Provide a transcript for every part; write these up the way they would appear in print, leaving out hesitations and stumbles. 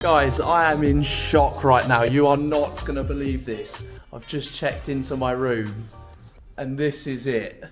Guys, I am in shock right now. You are not going to believe this. I've just checked into my room and this is it.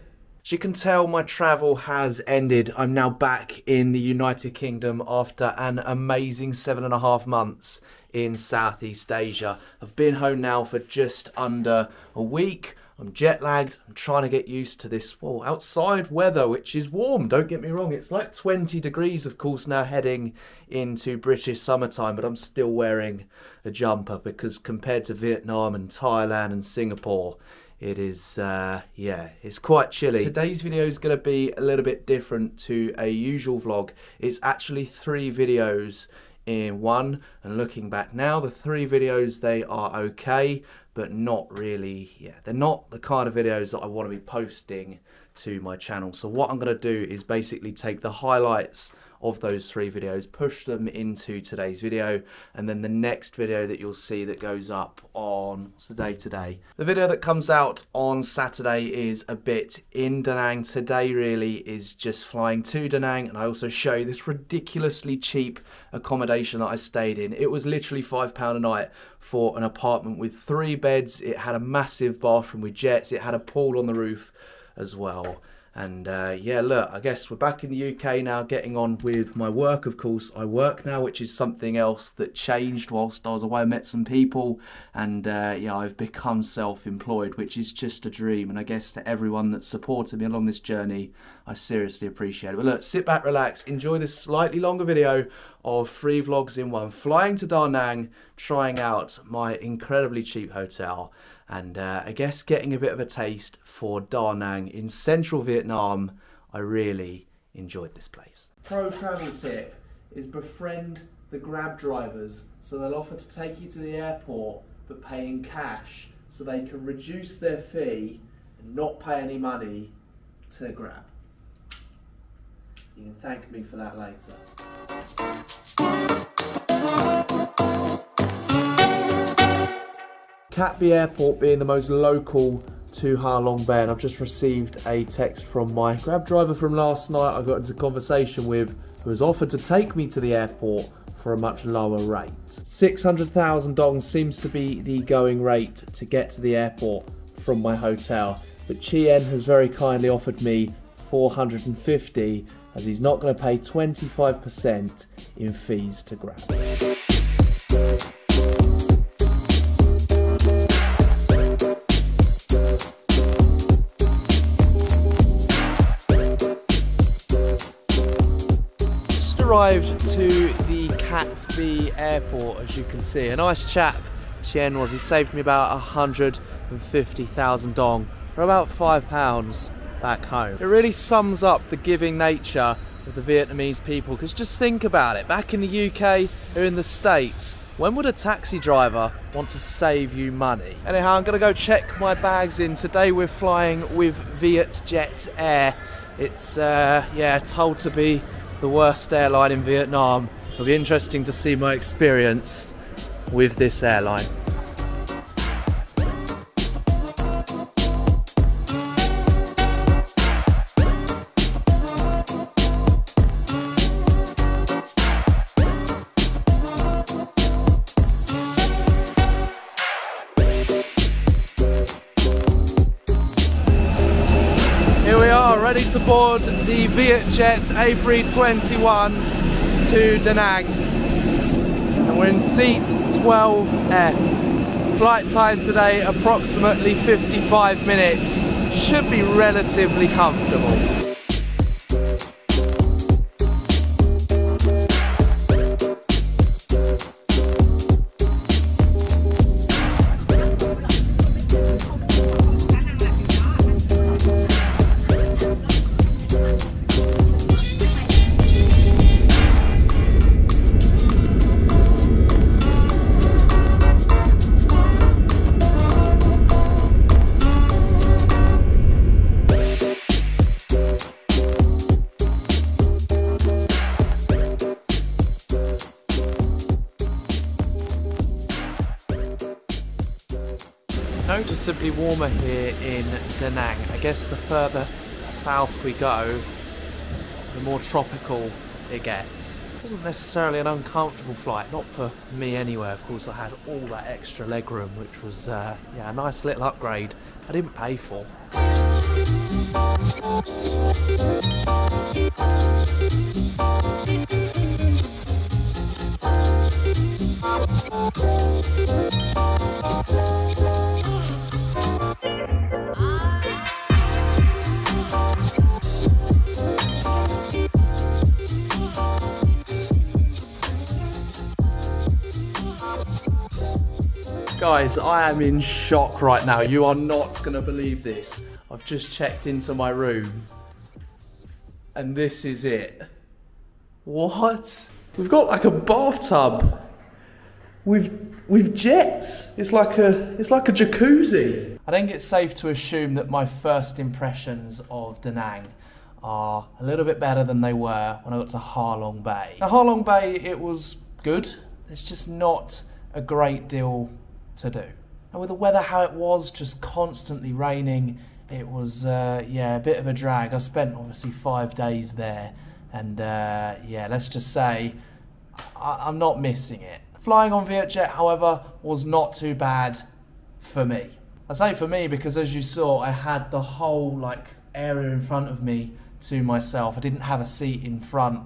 As you can tell, my travel has ended. I'm now back in the United Kingdom after an amazing 7.5 months in Southeast Asia. I've been home now for just under a week. I'm jet lagged. I'm trying to get used to this outside weather, which is warm. Don't get me wrong. It's like 20 degrees, of course, now heading into British summertime, but I'm still wearing a jumper because compared to Vietnam and Thailand and Singapore, it is, it's quite chilly. Today's video is going to be a little bit different to a usual vlog. It's actually 3 videos in one, and looking back now, the 3 videos, they are okay, but not really, they're not the kind of videos that I want to be posting to my channel. So what I'm going to do is basically take the highlights of those 3 videos, push them into today's video, and then the next video that you'll see that goes up on, what's the day today? The video that comes out on Saturday is a bit in Da Nang. Today really is just flying to Da Nang, and I also show you this ridiculously cheap accommodation that I stayed in. It was literally £5 a night for an apartment with 3 beds. It had a massive bathroom with jets. It had a pool on the roof as well. And yeah, look, I guess we're back in the UK now, getting on with my work. Of course, I work now, which is something else that changed whilst I was away. I met some people, and yeah, I've become self-employed, which is just a dream. And I guess to everyone that supported me along this journey, I seriously appreciate it. But look, sit back, relax, enjoy this slightly longer video of 3 vlogs in one. Flying to Da Nang, trying out my incredibly cheap hotel, and I guess getting a bit of a taste for Da Nang in central Vietnam. I really enjoyed this place. Pro travel tip is befriend the Grab drivers, so they'll offer to take you to the airport but pay in cash, so they can reduce their fee and not pay any money to Grab. You can thank me for that later. Cat B Airport being the most local to Harlong Bay, and I've just received a text from my Grab driver from last night I got into conversation with, who has offered to take me to the airport for a much lower rate. 600,000 dong seems to be the going rate to get to the airport from my hotel, but Chien has very kindly offered me 450, as he's not going to pay 25% in fees to Grab. Arrived to the Cat B Airport, as you can see. A nice chap Chien was. He saved me about 150,000 dong, or about £5 back home. It really sums up the giving nature of the Vietnamese people, because just think about it, back in the UK or in the States, when would a taxi driver want to save you money? Anyhow, I'm gonna go check my bags in. Today we're flying with Vietjet Air. It's told to be the worst airline in Vietnam. It'll be interesting to see my experience with this airline. Here we are, ready to board the Vietjet A321 to Da Nang. And we're in seat 12F. Flight time today, approximately 55 minutes. Should be relatively comfortable. Noticeably warmer here in Da Nang. I guess the further south we go, the more tropical it gets. It wasn't necessarily an uncomfortable flight, not for me anyway. Of course, I had all that extra legroom, which was yeah, a nice little upgrade I didn't pay for. Guys, I am in shock right now. You are not going to believe this. I've just checked into my room and this is it. What? We've got like a bathtub with jets. It's like a jacuzzi. I think it's safe to assume that my first impressions of Da Nang are a little bit better than they were when I got to Harlong Bay. Now, Harlong Bay, it was good. It's just not a great deal to do. And with the weather how it was, just constantly raining, it was yeah, a bit of a drag. I spent obviously 5 days there, and yeah, let's just say I'm not missing it. Flying on Vietjet, however, was not too bad for me. I say for me because, as you saw, I had the whole like area in front of me to myself. I didn't have a seat in front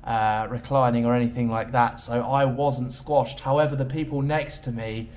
reclining or anything like that, so I wasn't squashed. However, the people next to me,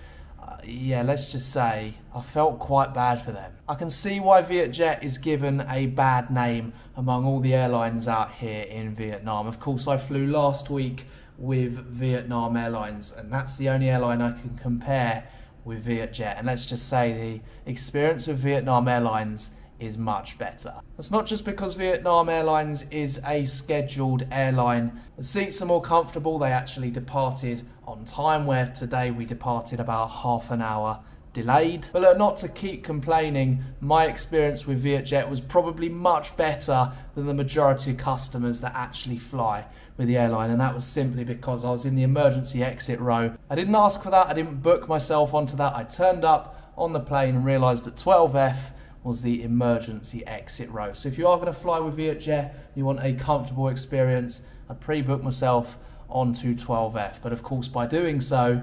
yeah, let's just say I felt quite bad for them. I can see why Vietjet is given a bad name among all the airlines out here in Vietnam. Of course, I flew last week with Vietnam Airlines, and that's the only airline I can compare with Vietjet. And let's just say the experience with Vietnam Airlines is much better. That's not just because Vietnam Airlines is a scheduled airline. The seats are more comfortable. They actually departed on time, where today we departed about half an hour delayed. But look, not to keep complaining, my experience with Vietjet was probably much better than the majority of customers that actually fly with the airline, and that was simply because I was in the emergency exit row. I didn't ask for that, I didn't book myself onto that. I turned up on the plane and realised that 12F was the emergency exit row. So if you are going to fly with Vietjet, you want a comfortable experience, I pre-booked myself onto 12F. But of course, by doing so,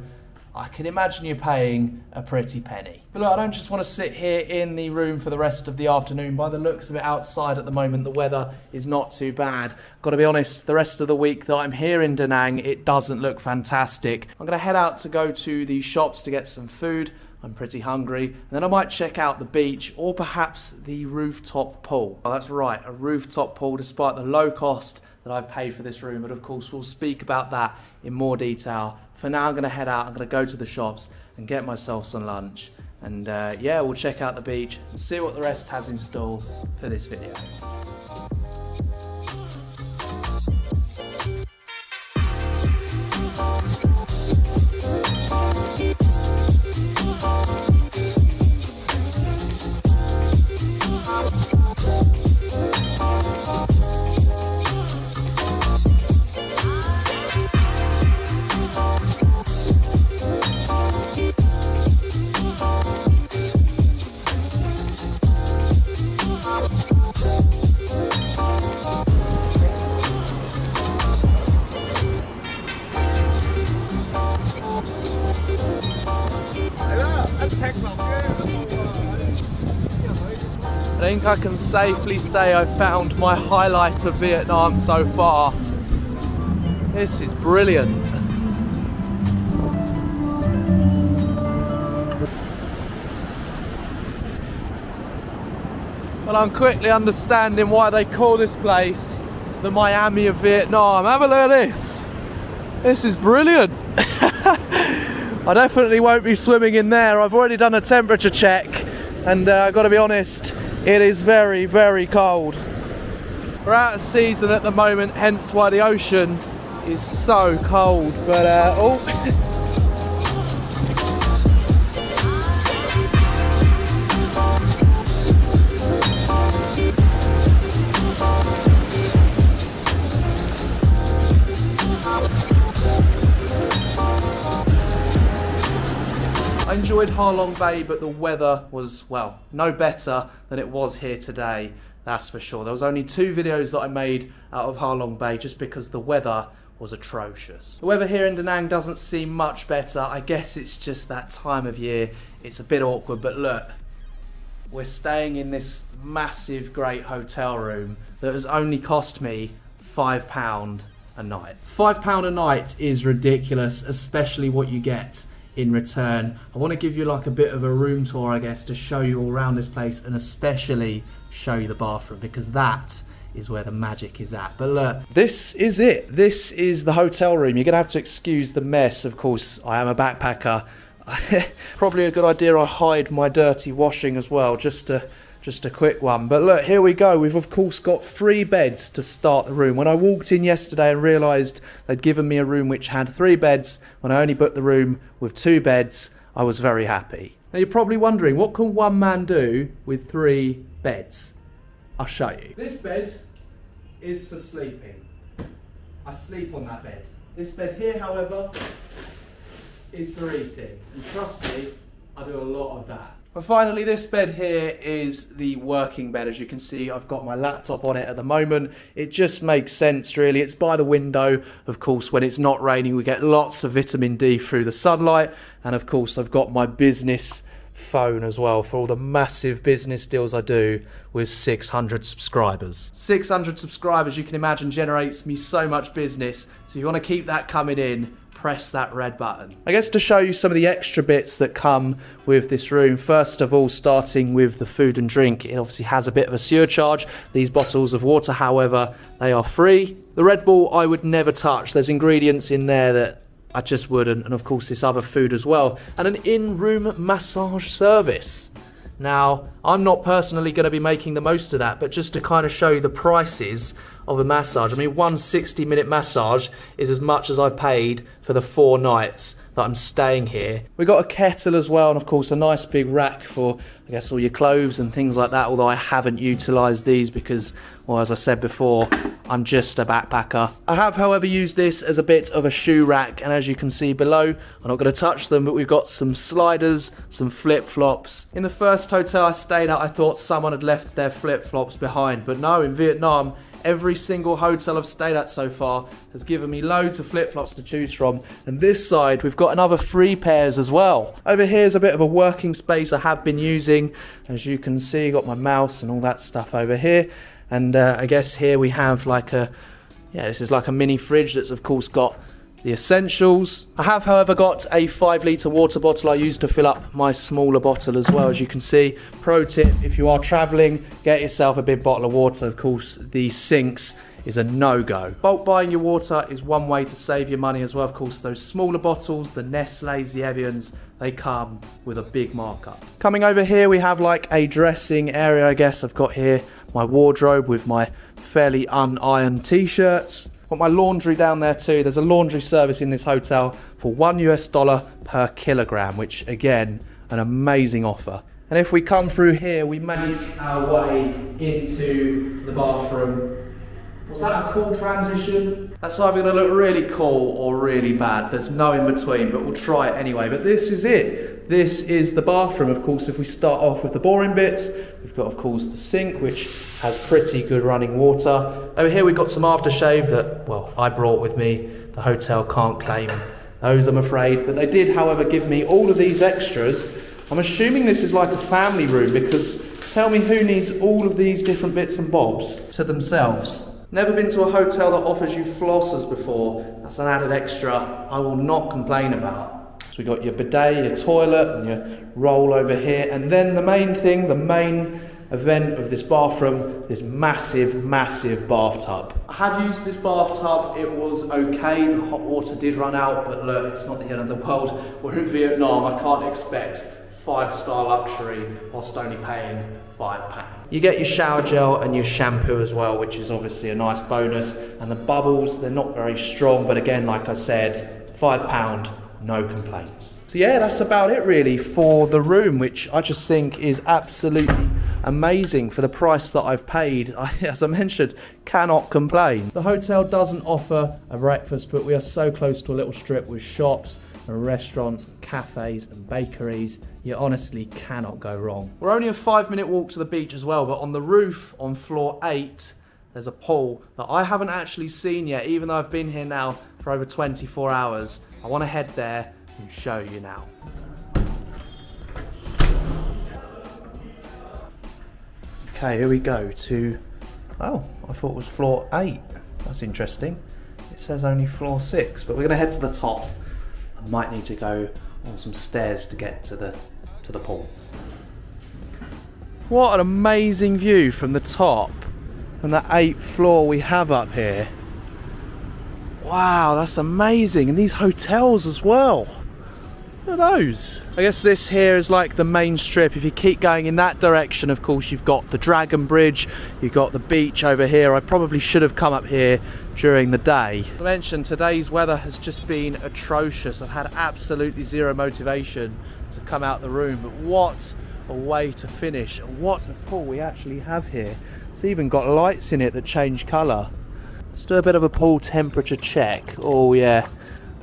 I can imagine you're paying a pretty penny. But look, I don't just want to sit here in the room for the rest of the afternoon. By the looks of it outside at the moment, the weather is not too bad. Got to be honest, the rest of the week that I'm here in Da Nang, it doesn't look fantastic. I'm going to head out to go to the shops to get some food. I'm pretty hungry, and then I might check out the beach or perhaps the rooftop pool. Oh, that's right, a rooftop pool, despite the low cost that I've paid for this room. But of course, we'll speak about that in more detail. For now, I'm going to head out, I'm going to go to the shops and get myself some lunch. And yeah, we'll check out the beach and see what the rest has in store for this video. I think I can safely say I've found my highlight of Vietnam so far. This is brilliant. Well, I'm quickly understanding why they call this place the Miami of Vietnam. Have a look at this. This is brilliant. I definitely won't be swimming in there. I've already done a temperature check, and I've got to be honest, it is very, very cold. We're out of season at the moment, hence why the ocean is so cold. But oh. I enjoyed Harlong Bay, but the weather was, well, no better than it was here today, that's for sure. There was only 2 videos that I made out of Harlong Bay just because the weather was atrocious. The weather here in Da Nang doesn't seem much better. I guess it's just that time of year. It's a bit awkward, but look, we're staying in this massive, great hotel room that has only cost me £5 a night. £5 a night is ridiculous, especially what you get in return. I want to give you like a bit of a room tour, I guess, to show you all around this place and especially show you the bathroom, because that is where the magic is at. But look, this is it. This is the hotel room. You're gonna have to excuse the mess. Of course, I am a backpacker. Probably a good idea I hide my dirty washing as well, just a quick one. But look, here we go. We've of course got 3 beds to start the room. When I walked in yesterday and realised they'd given me a room which had 3 beds, when I only booked the room with 2 beds, I was very happy. Now you're probably wondering, what can one man do with 3 beds? I'll show you. This bed is for sleeping. I sleep on that bed. This bed here, however, is for eating. And trust me, I do a lot of that. And finally, this bed here is the working bed. As you can see, I've got my laptop on it at the moment. It just makes sense, really. It's by the window. Of course, when it's not raining, we get lots of vitamin D through the sunlight. And of course, I've got my business phone as well for all the massive business deals I do with 600 subscribers. 600 subscribers, you can imagine, generates me so much business. So if you want to keep that coming in, press that red button. I guess to show you some of the extra bits that come with this room, first of all, starting with the food and drink, it obviously has a bit of a surcharge. These bottles of water, however, they are free. The Red Bull I would never touch. There's ingredients in there that I just wouldn't, and of course this other food as well, and an in-room massage service. Now, I'm not personally going to be making the most of that, but just to kind of show you the prices of a massage. I mean, one 60-minute massage is as much as I've paid for the 4 nights that I'm staying here. We've got a kettle as well, and of course a nice big rack for, I guess, all your clothes and things like that, although I haven't utilised these because, well, as I said before, I'm just a backpacker. I have, however, used this as a bit of a shoe rack, and as you can see below, I'm not going to touch them, but we've got some sliders, some flip-flops. In the first hotel I stayed at, I thought someone had left their flip-flops behind, but no, in Vietnam, every single hotel I've stayed at so far has given me loads of flip-flops to choose from. And this side, we've got another 3 pairs as well. Over here is a bit of a working space I have been using. As you can see, got my mouse and all that stuff over here. And I guess here we have like this is like a mini fridge that's of course got the essentials. I have, however, got a 5-litre water bottle I use to fill up my smaller bottle as well, as you can see. Pro tip, if you are travelling, get yourself a big bottle of water. Of course, the sinks is a no-go. Bulk buying your water is one way to save your money as well. Of course, those smaller bottles, the Nestle's, the Evians, they come with a big markup. Coming over here, we have like a dressing area, I guess. I've got here my wardrobe with my fairly unironed t-shirts. Got my laundry down there too. There's a laundry service in this hotel for $1 per kilogram, which again, an amazing offer. And if we come through here, we make our way into the bathroom. Was that a cool transition? That's either going to look really cool or really bad. There's no in between, but we'll try it anyway. But this is it. This is the bathroom. Of course, if we start off with the boring bits, we've got, of course, the sink, which has pretty good running water. Over here, we've got some aftershave that, well, I brought with me. The hotel can't claim those, I'm afraid. But they did, however, give me all of these extras. I'm assuming this is like a family room, because tell me who needs all of these different bits and bobs to themselves. Never been to a hotel that offers you flossers before. That's an added extra I will not complain about. So we got your bidet, your toilet, and your roll over here. And then the main thing, the main event of this bathroom, this massive, massive bathtub. I have used this bathtub. It was okay. The hot water did run out, but look, it's not the end of the world. We're in Vietnam. I can't expect 5-star luxury whilst only paying £5. You get your shower gel and your shampoo as well, which is obviously a nice bonus. And the bubbles, they're not very strong, but again, like I said, £5, no complaints. So yeah, that's about it really for the room, which I just think is absolutely amazing for the price that I've paid. As I mentioned, cannot complain. The hotel doesn't offer a breakfast, but we are so close to a little strip with shops and restaurants, cafes and bakeries. You honestly cannot go wrong. We're only a 5-minute walk to the beach as well, but on the roof on floor 8, there's a pool that I haven't actually seen yet, even though I've been here now for over 24 hours. I want to head there and show you now. Okay, here we go to, oh, I thought it was floor 8. That's interesting. It says only floor 6, but we're gonna head to the top. I might need to go on some stairs to get to the pool. What an amazing view from the top and the 8th floor we have up here. Wow, that's amazing. And these hotels as well. Look at those. I guess this here is like the main strip. If you keep going in that direction, of course, you've got the Dragon Bridge, you've got the beach over here. I probably should have come up here during the day. As I mentioned, today's weather has just been atrocious. I've had absolutely zero motivation to come out the room, but what a way to finish. And what a pool we actually have here. It's even got lights in it that change colour. Let's do a bit of a pool temperature check. Oh yeah.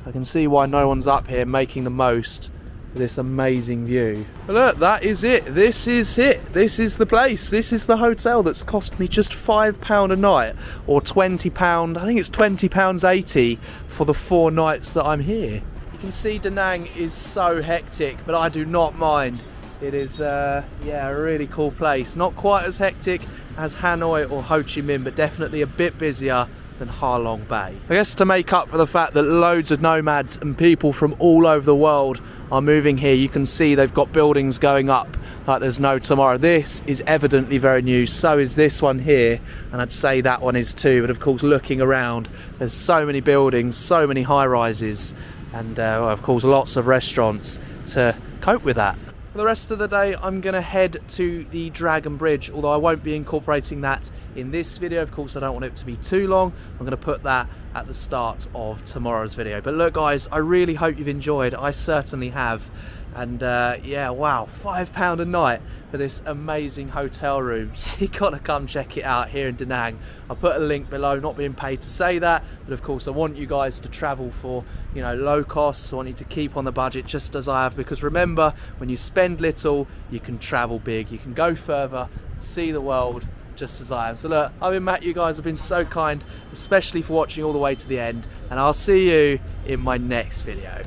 I can see why no one's up here making the most of this amazing view. But look, that is it. This is it. This is the place. This is the hotel that's cost me just £5 a night, or £20. I think it's £20.80 for the 4 nights that I'm here. You can see Da Nang is so hectic, but I do not mind. It is, yeah, a really cool place. Not quite as hectic as Hanoi or Ho Chi Minh, but definitely a bit busier than Harlong Bay. I guess to make up for the fact that loads of nomads and people from all over the world are moving here, you can see they've got buildings going up like there's no tomorrow. This is evidently very new, so is this one here, and I'd say that one is too. But of course, looking around, there's so many buildings, so many high-rises, and of course lots of restaurants to cope with that. For the rest of the day, I'm going to head to the Dragon Bridge, although I won't be incorporating that in this video. Of course, I don't want it to be too long. I'm going to put that at the start of tomorrow's video. But look, guys, I really hope you've enjoyed. I certainly have. And yeah, wow, £5 a night for this amazing hotel room. You gotta come check it out here in Da Nang. I'll put a link below, not being paid to say that, but of course I want you guys to travel for, you know, low costs. I want you to keep on the budget just as I have, because remember, when you spend little, you can travel big. You can go further, see the world, just as I am. So look, I've been Matt, you guys have been so kind, especially for watching all the way to the end, and I'll see you in my next video.